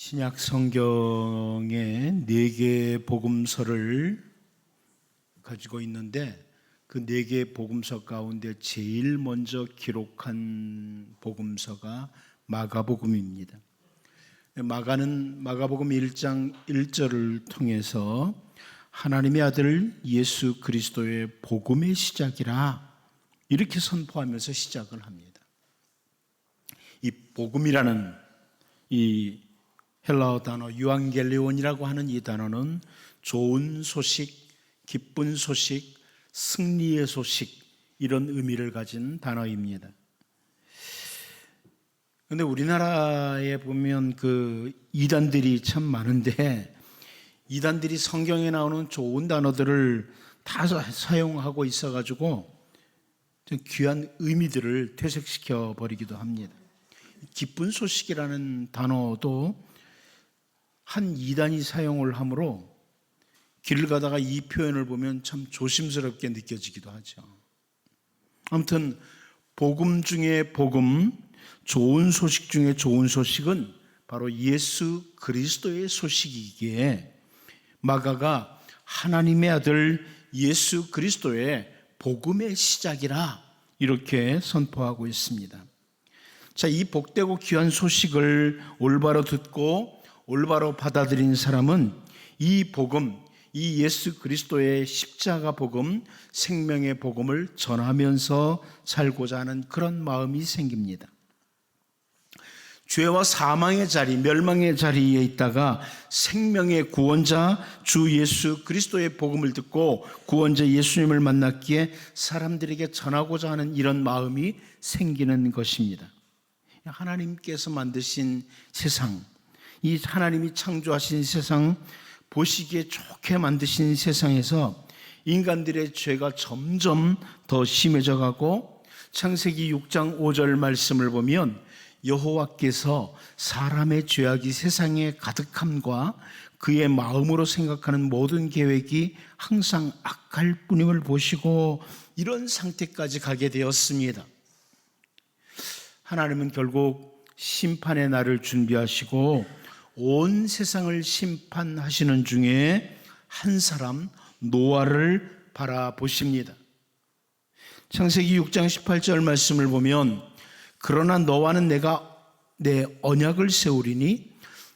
신약 성경에 4개의 복음서를 가지고 있는데 그 4개의 복음서 가운데 제일 먼저 기록한 복음서가 마가복음입니다. 마가는 마가복음 1장 1절을 통해서 하나님의 아들 예수 그리스도의 복음의 시작이라 이렇게 선포하면서 시작을 합니다. 이 복음이라는 이 헬라어 단어 유앙겔리온이라고 하는 이 단어는 좋은 소식, 기쁜 소식, 승리의 소식 이런 의미를 가진 단어입니다. 그런데 우리나라에 보면 그 이단들이 참 많은데 이단들이 성경에 나오는 좋은 단어들을 다 사용하고 있어가지고 좀 귀한 의미들을 퇴색시켜 버리기도 합니다. 기쁜 소식이라는 단어도 한 이단이 사용을 하므로 길을 가다가 이 표현을 보면 참 조심스럽게 느껴지기도 하죠. 아무튼 복음 중에 복음, 좋은 소식 중에 좋은 소식은 바로 예수 그리스도의 소식이기에 마가가 하나님의 아들 예수 그리스도의 복음의 시작이라 이렇게 선포하고 있습니다. 자, 이 복되고 귀한 소식을 올바로 듣고 올바로 받아들인 사람은 이 복음, 이 예수 그리스도의 십자가 복음, 생명의 복음을 전하면서 살고자 하는 그런 마음이 생깁니다. 죄와 사망의 자리, 멸망의 자리에 있다가 생명의 구원자 주 예수 그리스도의 복음을 듣고 구원자 예수님을 만났기에 사람들에게 전하고자 하는 이런 마음이 생기는 것입니다. 하나님께서 만드신 세상, 이 하나님이 창조하신 세상, 보시기에 좋게 만드신 세상에서 인간들의 죄가 점점 더 심해져 가고 창세기 6장 5절 말씀을 보면 여호와께서 사람의 죄악이 세상에 가득함과 그의 마음으로 생각하는 모든 계획이 항상 악할 뿐임을 보시고 이런 상태까지 가게 되었습니다. 하나님은 결국 심판의 날을 준비하시고 온 세상을 심판하시는 중에 한 사람 노아를 바라보십니다. 창세기 6장 18절 말씀을 보면 그러나 너와는 내가 내 언약을 세우리니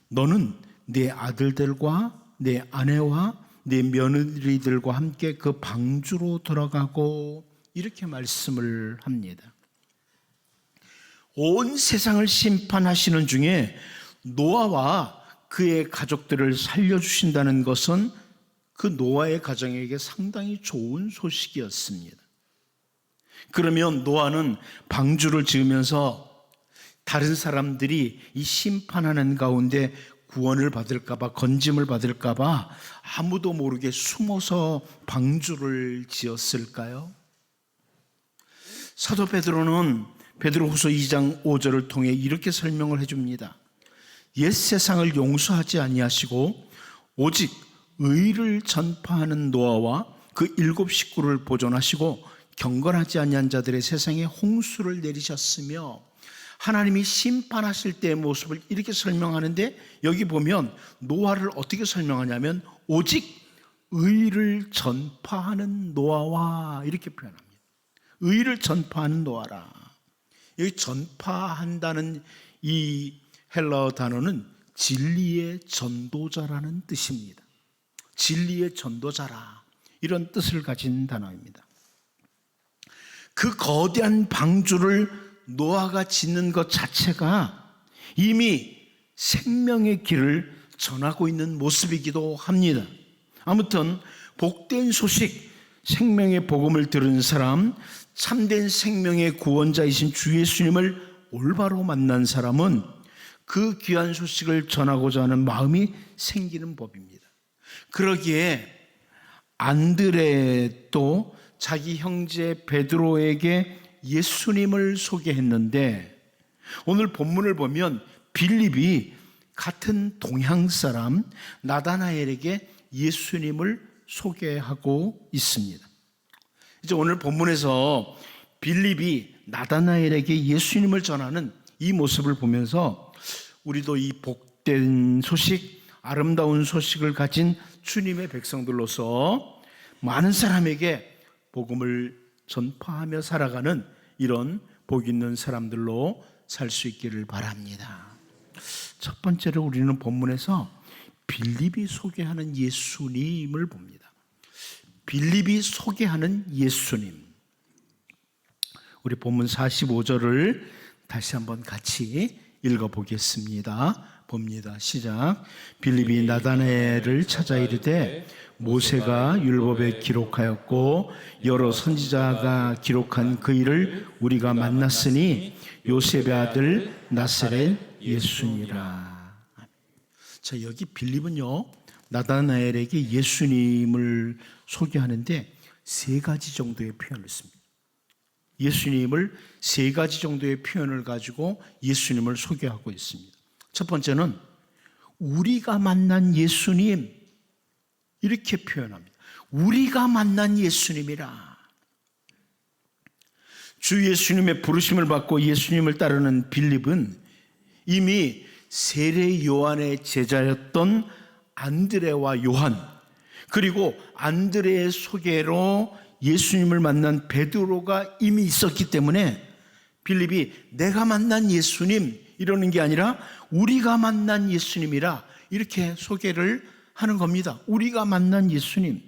너는 내 아들들과 내 아내와 내 며느리들과 함께 그 방주로 들어가고 이렇게 말씀을 합니다. 온 세상을 심판하시는 중에 노아와 그의 가족들을 살려주신다는 것은 그 노아의 가정에게 상당히 좋은 소식이었습니다. 그러면 노아는 방주를 지으면서 다른 사람들이 이 심판하는 가운데 구원을 받을까봐, 건짐을 받을까봐 아무도 모르게 숨어서 방주를 지었을까요? 사도 베드로는 베드로후서 2장 5절을 통해 이렇게 설명을 해줍니다. 옛 세상을 용서하지 아니하시고 오직 의를 전파하는 노아와 그 7 식구를 보존하시고 경건하지 아니한 자들의 세상에 홍수를 내리셨으며 하나님이 심판하실 때의 모습을 이렇게 설명하는데 여기 보면 노아를 어떻게 설명하냐면 오직 의를 전파하는 노아와 이렇게 표현합니다. 의를 전파하는 노아라. 여기 전파한다는 이 헬라어 단어는 진리의 전도자라는 뜻입니다. 진리의 전도자라 이런 뜻을 가진 단어입니다. 그 거대한 방주를 노아가 짓는 것 자체가 이미 생명의 길을 전하고 있는 모습이기도 합니다. 아무튼 복된 소식, 생명의 복음을 들은 사람, 참된 생명의 구원자이신 주 예수님을 올바로 만난 사람은 그 귀한 소식을 전하고자 하는 마음이 생기는 법입니다. 그러기에 안드레도 자기 형제 베드로에게 예수님을 소개했는데 오늘 본문을 보면 빌립이 같은 동양 사람 나다나엘에게 예수님을 소개하고 있습니다. 이제 오늘 본문에서 빌립이 나다나엘에게 예수님을 전하는 이 모습을 보면서 우리도 이 복 복된 소식, 아름다운 소식을 가진 주님의 백성들로서 많은 사람에게 복음을 전파하며 살아가는 이런 복 있는 사람들로 살 수 있기를 바랍니다. 첫 번째로 우리는 본문에서 빌립이 소개하는 예수님을 봅니다. 빌립이 소개하는 예수님. 우리 본문 45절을 다시 한번 같이 읽어보겠습니다. 봅니다. 시작. 빌립이 나다나엘을 찾아 이르되 모세가 율법에 기록하였고 여러 선지자가 기록한 그 일을 우리가 만났으니 요셉의 아들 나사렛 예수니라. 자, 여기 빌립은요, 나다나엘에게 예수님을 소개하는데 세 가지 정도의 표현을 씁니다. 예수님을 세 가지 정도의 표현을 가지고 예수님을 소개하고 있습니다. 첫 번째는 우리가 만난 예수님, 이렇게 표현합니다. 우리가 만난 예수님이라. 주 예수님의 부르심을 받고 예수님을 따르는 빌립은 이미 세례 요한의 제자였던 안드레와 요한, 그리고 안드레의 소개로 예수님을 만난 베드로가 이미 있었기 때문에 빌립이 내가 만난 예수님 이러는 게 아니라 우리가 만난 예수님이라 이렇게 소개를 하는 겁니다. 우리가 만난 예수님.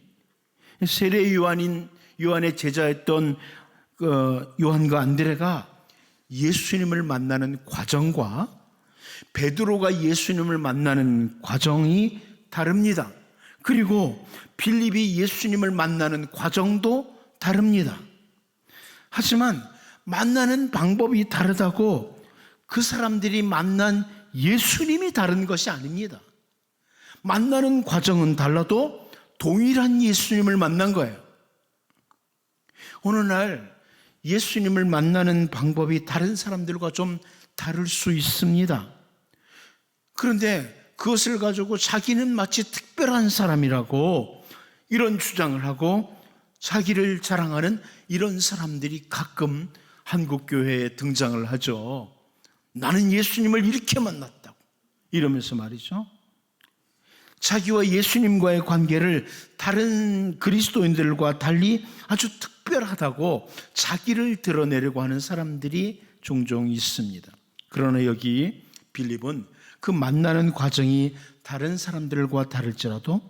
세례 요한의 제자였던 요한과 안드레가 예수님을 만나는 과정과 베드로가 예수님을 만나는 과정이 다릅니다. 그리고 빌립이 예수님을 만나는 과정도 다릅니다. 하지만 만나는 방법이 다르다고 그 사람들이 만난 예수님이 다른 것이 아닙니다. 만나는 과정은 달라도 동일한 예수님을 만난 거예요. 어느 날 예수님을 만나는 방법이 다른 사람들과 좀 다를 수 있습니다. 그런데 그것을 가지고 자기는 마치 특별한 사람이라고 이런 주장을 하고 자기를 자랑하는 이런 사람들이 가끔 한국 교회에 등장을 하죠. 나는 예수님을 이렇게 만났다고 이러면서 말이죠. 자기와 예수님과의 관계를 다른 그리스도인들과 달리 아주 특별하다고 자기를 드러내려고 하는 사람들이 종종 있습니다. 그러나 여기 빌립은 그 만나는 과정이 다른 사람들과 다를지라도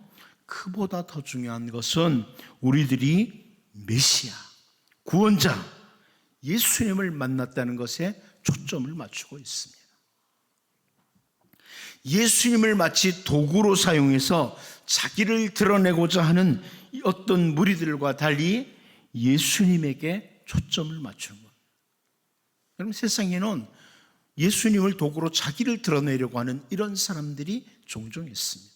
그보다 더 중요한 것은 우리들이 메시아, 구원자, 예수님을 만났다는 것에 초점을 맞추고 있습니다. 예수님을 마치 도구로 사용해서 자기를 드러내고자 하는 어떤 무리들과 달리 예수님에게 초점을 맞추는 것. 여러분, 세상에는 예수님을 도구로 자기를 드러내려고 하는 이런 사람들이 종종 있습니다.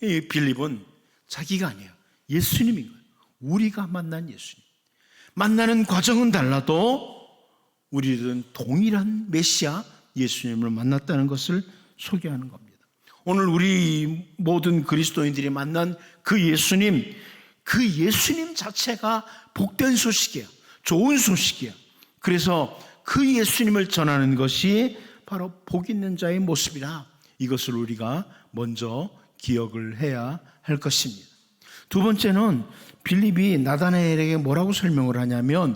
이 빌립은 자기가 아니에요. 예수님인 거예요. 우리가 만난 예수님. 만나는 과정은 달라도 우리들은 동일한 메시아 예수님을 만났다는 것을 소개하는 겁니다. 오늘 우리 모든 그리스도인들이 만난 그 예수님 자체가 복된 소식이에요. 좋은 소식이에요. 그래서 그 예수님을 전하는 것이 바로 복 있는 자의 모습이라 이것을 우리가 먼저 기억을 해야 할 것입니다. 두 번째는 빌립이 나다나엘에게 뭐라고 설명을 하냐면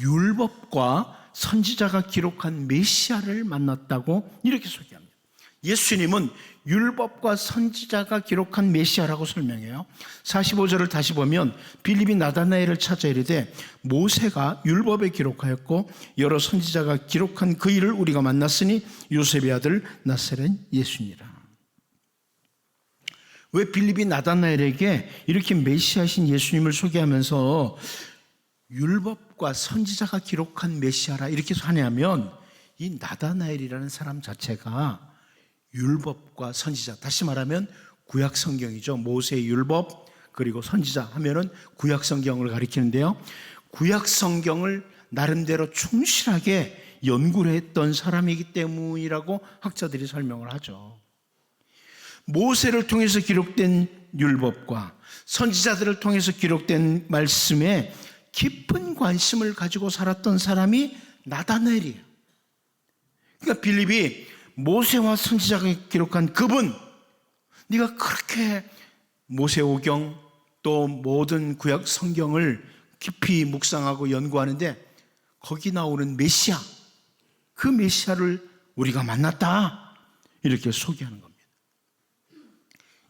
율법과 선지자가 기록한 메시아를 만났다고 이렇게 소개합니다. 예수님은 율법과 선지자가 기록한 메시아라고 설명해요. 45절을 다시 보면 빌립이 나다나엘을 찾아 이르되 모세가 율법에 기록하였고 여러 선지자가 기록한 그 일을 우리가 만났으니 요셉의 아들 나사렛 예수니라. 왜 빌립이 나다나엘에게 이렇게 메시아신 예수님을 소개하면서 율법과 선지자가 기록한 메시아라 이렇게 하냐면 이 나다나엘이라는 사람 자체가 율법과 선지자, 다시 말하면 구약 성경이죠. 모세의 율법 그리고 선지자 하면은 구약 성경을 가리키는데요. 구약 성경을 나름대로 충실하게 연구를 했던 사람이기 때문이라고 학자들이 설명을 하죠. 모세를 통해서 기록된 율법과 선지자들을 통해서 기록된 말씀에 깊은 관심을 가지고 살았던 사람이 나다나엘이에요. 그러니까 빌립이 모세와 선지자가 기록한 그분, 네가 그렇게 모세오경 또 모든 구약 성경을 깊이 묵상하고 연구하는데 거기 나오는 메시아, 그 메시아를 우리가 만났다, 이렇게 소개하는 겁니다.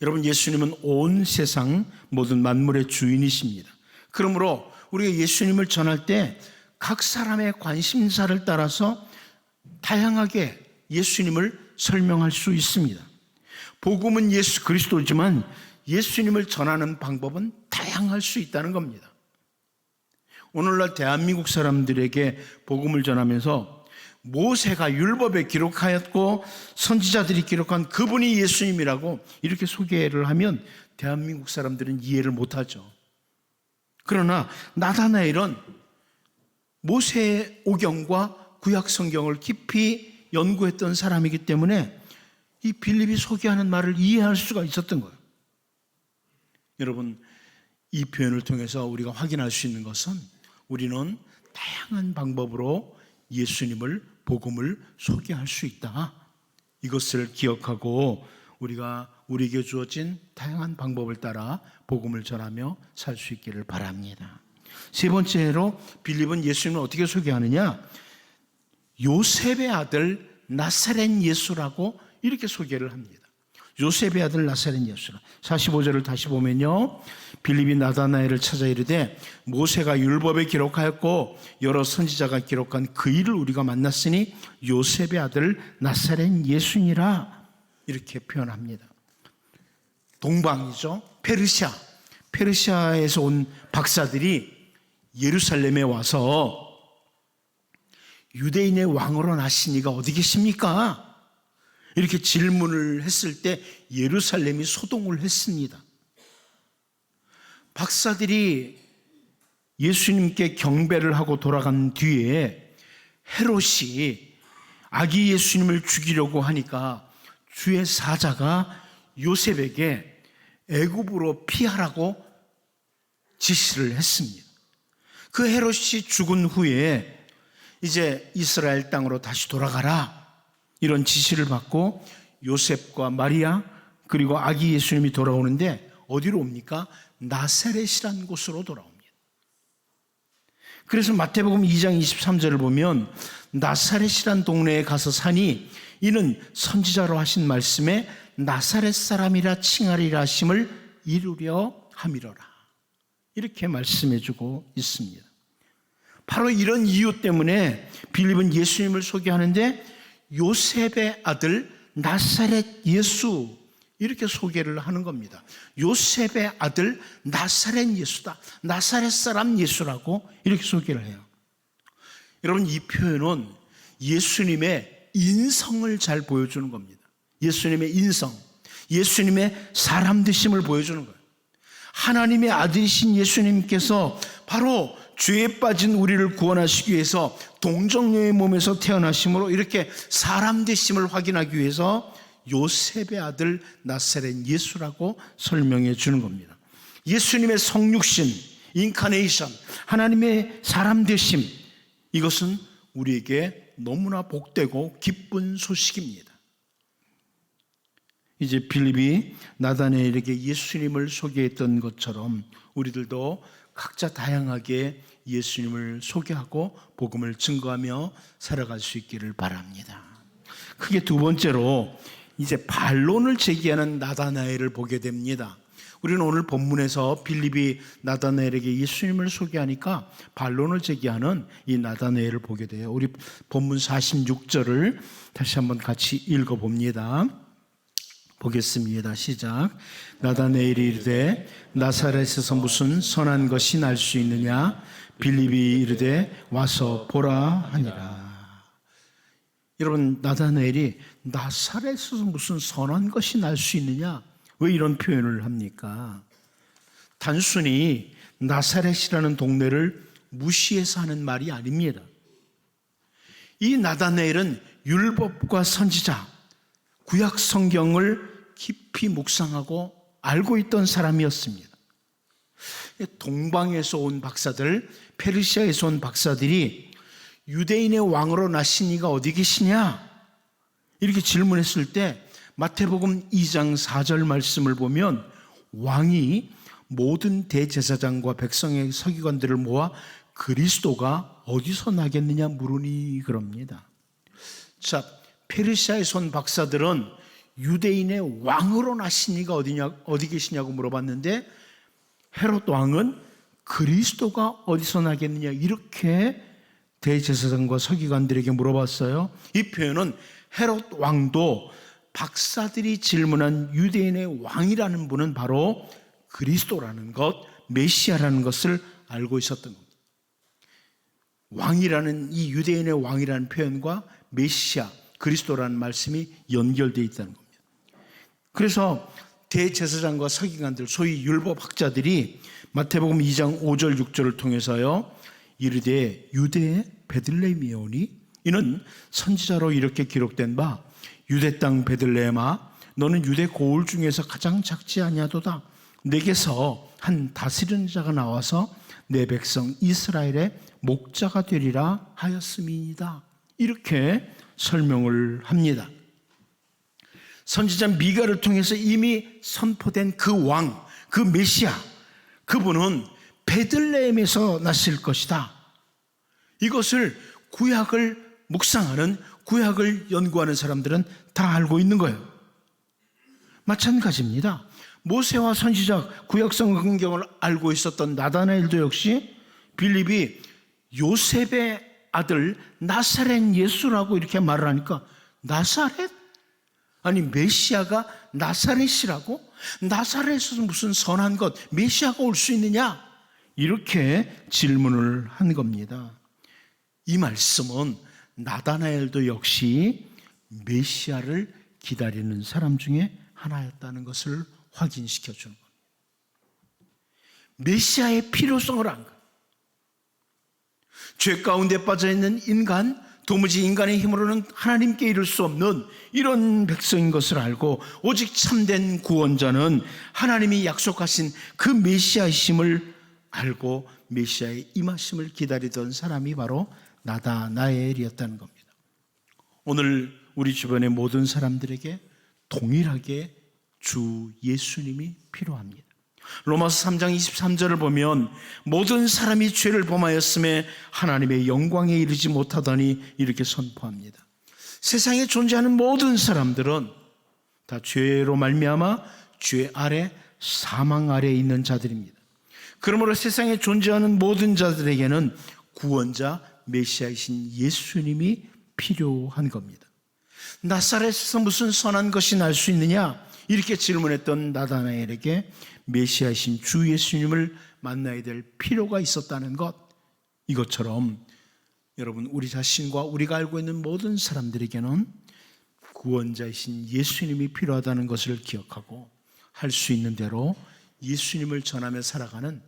여러분, 예수님은 온 세상 모든 만물의 주인이십니다. 그러므로 우리가 예수님을 전할 때 각 사람의 관심사를 따라서 다양하게 예수님을 설명할 수 있습니다. 복음은 예수 그리스도지만 예수님을 전하는 방법은 다양할 수 있다는 겁니다. 오늘날 대한민국 사람들에게 복음을 전하면서 모세가 율법에 기록하였고 선지자들이 기록한 그분이 예수님이라고 이렇게 소개를 하면 대한민국 사람들은 이해를 못하죠. 그러나 나다나엘은 모세의 오경과 구약 성경을 깊이 연구했던 사람이기 때문에 이 빌립이 소개하는 말을 이해할 수가 있었던 거예요. 여러분, 이 표현을 통해서 우리가 확인할 수 있는 것은 우리는 다양한 방법으로 예수님을, 복음을 소개할 수 있다, 이것을 기억하고 우리가 우리에게 주어진 다양한 방법을 따라 복음을 전하며 살 수 있기를 바랍니다. 세 번째로 빌립은 예수님을 어떻게 소개하느냐, 요셉의 아들 나사렛 예수라고 이렇게 소개를 합니다. 요셉의 아들 나사렛 예수라. 45절을 다시 보면요, 빌립이 나다나엘을 찾아 이르되 모세가 율법에 기록하였고 여러 선지자가 기록한 그 일을 우리가 만났으니 요셉의 아들 나사렛 예수니라, 이렇게 표현합니다. 동방이죠. 페르시아에서 온 박사들이 예루살렘에 와서 유대인의 왕으로 나신 이가 어디 계십니까? 이렇게 질문을 했을 때 예루살렘이 소동을 했습니다. 박사들이 예수님께 경배를 하고 돌아간 뒤에 헤롯이 아기 예수님을 죽이려고 하니까 주의 사자가 요셉에게 애굽으로 피하라고 지시를 했습니다. 그 헤롯이 죽은 후에 이제 이스라엘 땅으로 다시 돌아가라, 이런 지시를 받고 요셉과 마리아 그리고 아기 예수님이 돌아오는데 어디로 옵니까? 나사렛이라는 곳으로 돌아옵니다. 그래서 마태복음 2장 23절을 보면 나사렛이란 동네에 가서 사니 이는 선지자로 하신 말씀에 나사렛 사람이라 칭하리라 하심을 이루려 함이로라, 이렇게 말씀해주고 있습니다. 바로 이런 이유 때문에 빌립은 예수님을 소개하는데 요셉의 아들 나사렛 예수, 이렇게 소개를 하는 겁니다. 요셉의 아들 나사렛 예수다, 나사렛 사람 예수라고 이렇게 소개를 해요. 여러분, 이 표현은 예수님의 인성을 잘 보여주는 겁니다. 예수님의 인성, 예수님의 사람 되심을 보여주는 거예요. 하나님의 아들이신 예수님께서 바로 죄에 빠진 우리를 구원하시기 위해서 동정녀의 몸에서 태어나심으로 이렇게 사람 되심을 확인하기 위해서 요셉의 아들 나사렛 예수라고 설명해 주는 겁니다. 예수님의 성육신, 인카네이션, 하나님의 사람 되심, 이것은 우리에게 너무나 복되고 기쁜 소식입니다. 이제 빌립이 나다나엘에게 예수님을 소개했던 것처럼 우리들도 각자 다양하게 예수님을 소개하고 복음을 증거하며 살아갈 수 있기를 바랍니다. 크게 두 번째로 이제 반론을 제기하는 나다나엘을 보게 됩니다. 우리는 오늘 본문에서 빌립이 나다나엘에게 예수님을 소개하니까 반론을 제기하는 이 나다나엘을 보게 돼요. 우리 본문 46절을 다시 한번 같이 읽어봅니다. 보겠습니다. 시작. 나다나엘이 이르되 나사렛에서 무슨 선한 것이 날 수 있느냐? 빌립이 이르되 와서 보라 하니라. 여러분, 나다나엘이 나사렛에서 무슨 선한 것이 날 수 있느냐? 왜 이런 표현을 합니까? 단순히 나사렛이라는 동네를 무시해서 하는 말이 아닙니다. 이 나다나엘은 율법과 선지자, 구약 성경을 깊이 묵상하고 알고 있던 사람이었습니다. 동방에서 온 박사들, 페르시아에서 온 박사들이 유대인의 왕으로 나신 이가 어디 계시냐? 이렇게 질문했을 때 마태복음 2장 4절 말씀을 보면 왕이 모든 대제사장과 백성의 서기관들을 모아 그리스도가 어디서 나겠느냐 물으니 그럽니다. 자, 페르시아의 손 박사들은 유대인의 왕으로 나신 이가 어디 계시냐고 물어봤는데 헤롯 왕은 그리스도가 어디서 나겠느냐 이렇게 대제사장과 서기관들에게 물어봤어요. 이 표현은 헤롯 왕도 박사들이 질문한 유대인의 왕이라는 분은 바로 그리스도라는 것, 메시아라는 것을 알고 있었던 겁니다. 왕이라는 이 유대인의 왕이라는 표현과 메시아, 그리스도라는 말씀이 연결되어 있다는 겁니다. 그래서 대제사장과 서기관들, 소위 율법학자들이 마태복음 2장 5절 6절을 통해서요 이르되 유대의 베들레헴이에 오니 이는 선지자로 이렇게 기록된 바 유대 땅 베들레헴아 너는 유대 고을 중에서 가장 작지 아니하도다. 내게서 한 다스리는 자가 나와서 내 백성 이스라엘의 목자가 되리라 하였음이니이다. 이렇게 설명을 합니다. 선지자 미가를 통해서 이미 선포된 그 왕, 그 메시아, 그분은 베들레헴에서 나실 것이다. 이것을 구약을 묵상하는, 구약을 연구하는 사람들은 다 알고 있는 거예요. 마찬가지입니다. 모세와 선지자 구약 성경을 알고 있었던 나다나엘도 역시 빌립이 요셉의 아들 나사렛 예수라고 이렇게 말을 하니까 나사렛? 아니 메시아가 나사렛이라고? 나사렛에서 무슨 선한 것 메시아가 올 수 있느냐? 이렇게 질문을 한 겁니다. 이 말씀은 나다나엘도 역시 메시아를 기다리는 사람 중에 하나였다는 것을 확인시켜 주는 겁니다. 메시아의 필요성을 안 거예요. 죄 가운데 빠져있는 인간, 도무지 인간의 힘으로는 하나님께 이룰 수 없는 이런 백성인 것을 알고 오직 참된 구원자는 하나님이 약속하신 그 메시아이심을 알고 메시아의 임하심을 기다리던 사람이 바로 나다나엘이었다는 겁니다. 오늘 우리 주변의 모든 사람들에게 동일하게 주 예수님이 필요합니다. 로마서 3장 23절을 보면 모든 사람이 죄를 범하였음에 하나님의 영광에 이르지 못하더니 이렇게 선포합니다. 세상에 존재하는 모든 사람들은 다 죄로 말미암아 죄 아래 사망 아래에 있는 자들입니다. 그러므로 세상에 존재하는 모든 자들에게는 구원자 메시아이신 예수님이 필요한 겁니다. 나사렛에서 무슨 선한 것이 날 수 있느냐? 이렇게 질문했던 나다나엘에게 메시아이신 주 예수님을 만나야 될 필요가 있었다는 것, 이것처럼 여러분 우리 자신과 우리가 알고 있는 모든 사람들에게는 구원자이신 예수님이 필요하다는 것을 기억하고 할 수 있는 대로 예수님을 전하며 살아가는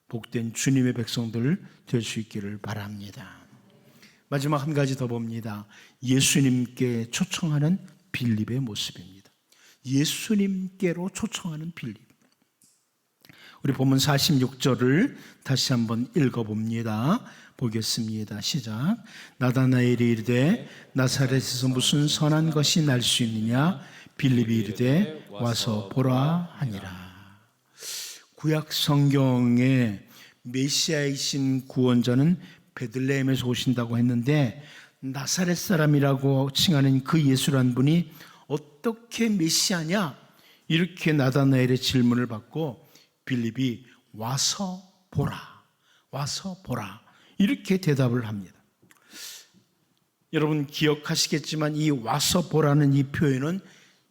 복된 주님의 백성들 될 수 있기를 바랍니다. 마지막 한 가지 더 봅니다. 예수님께 초청하는 빌립의 모습입니다. 예수님께로 초청하는 빌립. 우리 본문 46절을 다시 한번 읽어봅니다. 보겠습니다. 시작. 나다나엘이 이르되 나사렛에서 무슨 선한 것이 날 수 있느냐? 빌립이 이르되 와서 보라 하니라. 구약 성경에 메시아이신 구원자는 베들레헴에서 오신다고 했는데 나사렛 사람이라고 칭하는 그 예수란 분이 어떻게 메시아냐? 이렇게 나다나엘의 질문을 받고 빌립이 와서 보라, 와서 보라 이렇게 대답을 합니다. 여러분 기억하시겠지만 이 와서 보라는 이 표현은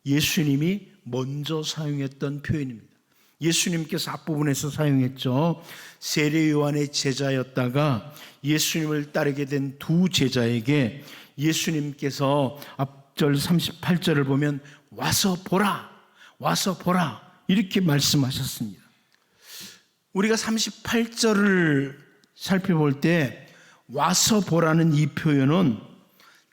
예수님이 먼저 사용했던 표현입니다. 예수님께서 앞부분에서 사용했죠. 세례 요한의 제자였다가 예수님을 따르게 된 두 제자에게 예수님께서 앞절 38절을 보면 와서 보라, 와서 보라 이렇게 말씀하셨습니다. 우리가 38절을 살펴볼 때 와서 보라는 이 표현은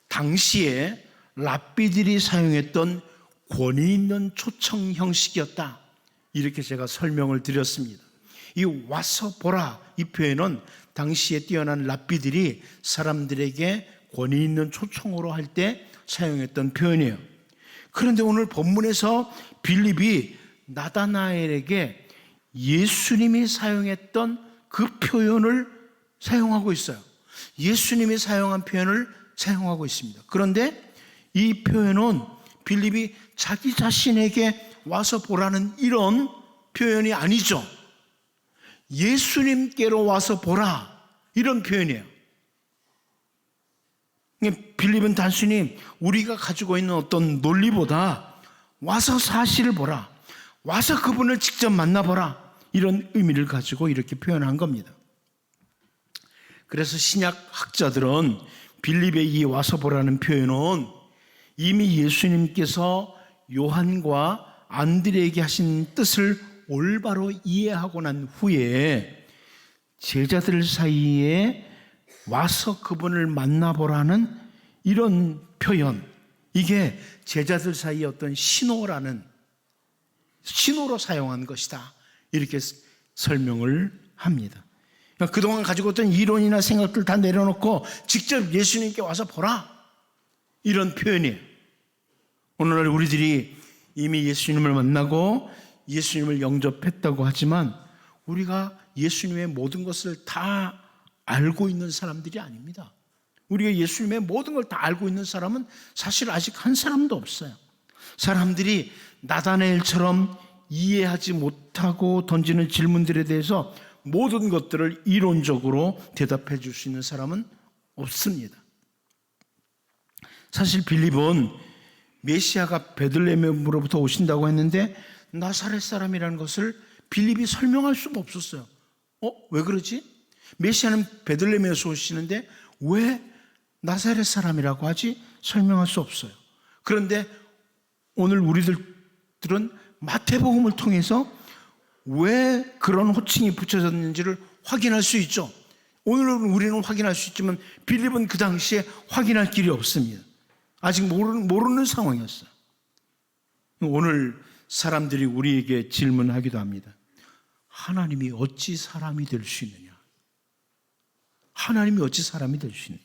당시에 랍비들이 사용했던 권위 있는 초청 형식이었다. 이렇게 제가 설명을 드렸습니다. 이 와서 보라 이 표현은 당시에 뛰어난 랍비들이 사람들에게 권위 있는 초청으로 할 때 사용했던 표현이에요. 그런데 오늘 본문에서 빌립이 나다나엘에게 예수님이 사용했던 그 표현을 사용하고 있어요. 예수님이 사용한 표현을 사용하고 있습니다. 그런데 이 표현은 빌립이 자기 자신에게 와서 보라는 이런 표현이 아니죠. 예수님께로 와서 보라, 이런 표현이에요. 빌립은 단순히 우리가 가지고 있는 어떤 논리보다 와서 사실을 보라, 와서 그분을 직접 만나보라, 이런 의미를 가지고 이렇게 표현한 겁니다. 그래서 신약 학자들은 빌립의 이 와서 보라는 표현은 이미 예수님께서 요한과 안드레에게 하신 뜻을 올바로 이해하고 난 후에 제자들 사이에 와서 그분을 만나보라는 이런 표현, 이게 제자들 사이의 어떤 신호로 사용한 것이다, 이렇게 설명을 합니다. 그러니까 그동안 가지고 있던 이론이나 생각들 다 내려놓고 직접 예수님께 와서 보라, 이런 표현이에요. 오늘날 우리들이 이미 예수님을 만나고 예수님을 영접했다고 하지만 우리가 예수님의 모든 것을 다 알고 있는 사람들이 아닙니다. 우리가 예수님의 모든 걸 다 알고 있는 사람은 사실 아직 한 사람도 없어요. 사람들이 나다나엘처럼 이해하지 못하고 던지는 질문들에 대해서 모든 것들을 이론적으로 대답해 줄 수 있는 사람은 없습니다. 사실 빌립은 메시아가 베들레헴으로부터 오신다고 했는데 나사렛 사람이라는 것을 빌립이 설명할 수가 없었어요. 왜 그러지? 메시아는 베들레헴에서 오시는데 왜 나사렛 사람이라고 하지? 설명할 수 없어요. 그런데 오늘 우리들은 마태복음을 통해서 왜 그런 호칭이 붙여졌는지를 확인할 수 있죠. 오늘은 우리는 확인할 수 있지만 빌립은 그 당시에 확인할 길이 없습니다. 아직 모르는 상황이었어요. 오늘 사람들이 우리에게 질문하기도 합니다. 하나님이 어찌 사람이 될 수 있느냐? 하나님이 어찌 사람이 될 수 있느냐?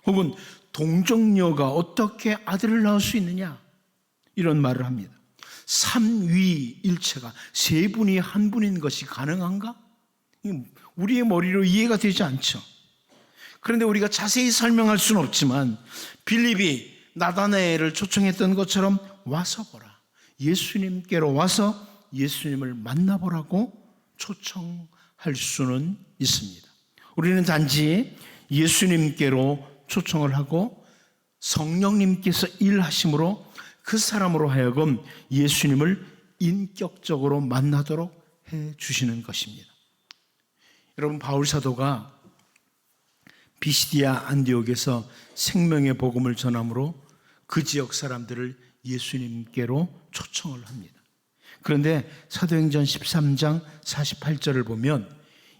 혹은 동정녀가 어떻게 아들을 낳을 수 있느냐? 이런 말을 합니다. 삼위일체가 세 분이 한 분인 것이 가능한가? 우리의 머리로 이해가 되지 않죠. 그런데 우리가 자세히 설명할 수는 없지만 빌립이 나다나엘을 초청했던 것처럼 와서 보라, 예수님께로 와서 예수님을 만나보라고 초청할 수는 있습니다. 우리는 단지 예수님께로 초청을 하고 성령님께서 일하심으로 그 사람으로 하여금 예수님을 인격적으로 만나도록 해 주시는 것입니다. 여러분, 바울 사도가 비시디아 안디옥에서 생명의 복음을 전함으로 그 지역 사람들을 예수님께로 초청을 합니다. 그런데 사도행전 13장 48절을 보면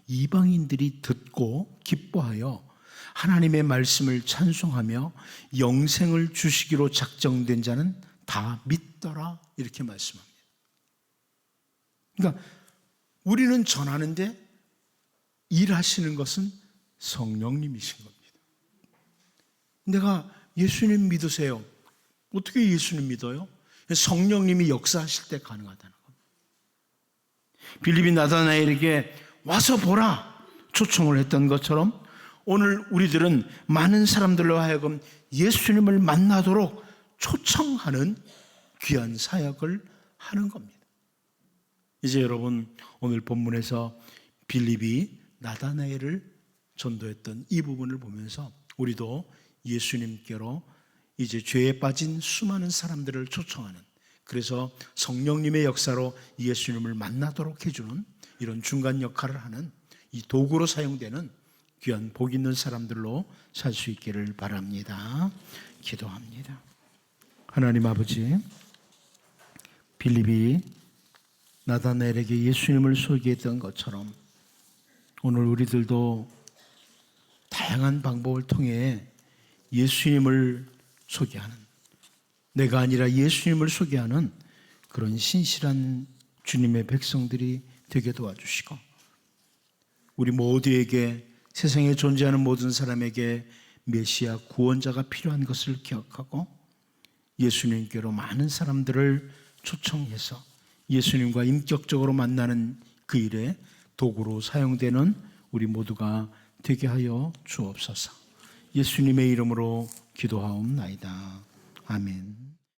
이방인들이 듣고 기뻐하여 하나님의 말씀을 찬송하며 영생을 주시기로 작정된 자는 다 믿더라, 이렇게 말씀합니다. 그러니까 우리는 전하는데 일하시는 것은 성령님이신 겁니다. 내가 예수님 믿으세요. 어떻게 예수님 믿어요? 성령님이 역사하실 때 가능하다는 겁니다. 빌립이 나다나엘에게 와서 보라 초청을 했던 것처럼 오늘 우리들은 많은 사람들로 하여금 예수님을 만나도록 초청하는 귀한 사역을 하는 겁니다. 이제 여러분, 오늘 본문에서 빌립이 나다나엘을 전도했던 이 부분을 보면서 우리도 예수님께로 이제 죄에 빠진 수많은 사람들을 초청하는, 그래서 성령님의 역사로 예수님을 만나도록 해주는 이런 중간 역할을 하는 이 도구로 사용되는 귀한 복 있는 사람들로 살 수 있기를 바랍니다. 기도합니다. 하나님 아버지, 빌립이 나다나엘에게 예수님을 소개했던 것처럼 오늘 우리들도 다양한 방법을 통해 예수님을 소개하는, 내가 아니라 예수님을 소개하는 그런 신실한 주님의 백성들이 되게 도와주시고 우리 모두에게, 세상에 존재하는 모든 사람에게 메시아 구원자가 필요한 것을 기억하고 예수님께로 많은 사람들을 초청해서 예수님과 인격적으로 만나는 그 일에 도구로 사용되는 우리 모두가 되게 하여 주옵소서. 예수님의 이름으로 기도하옵나이다. 아멘.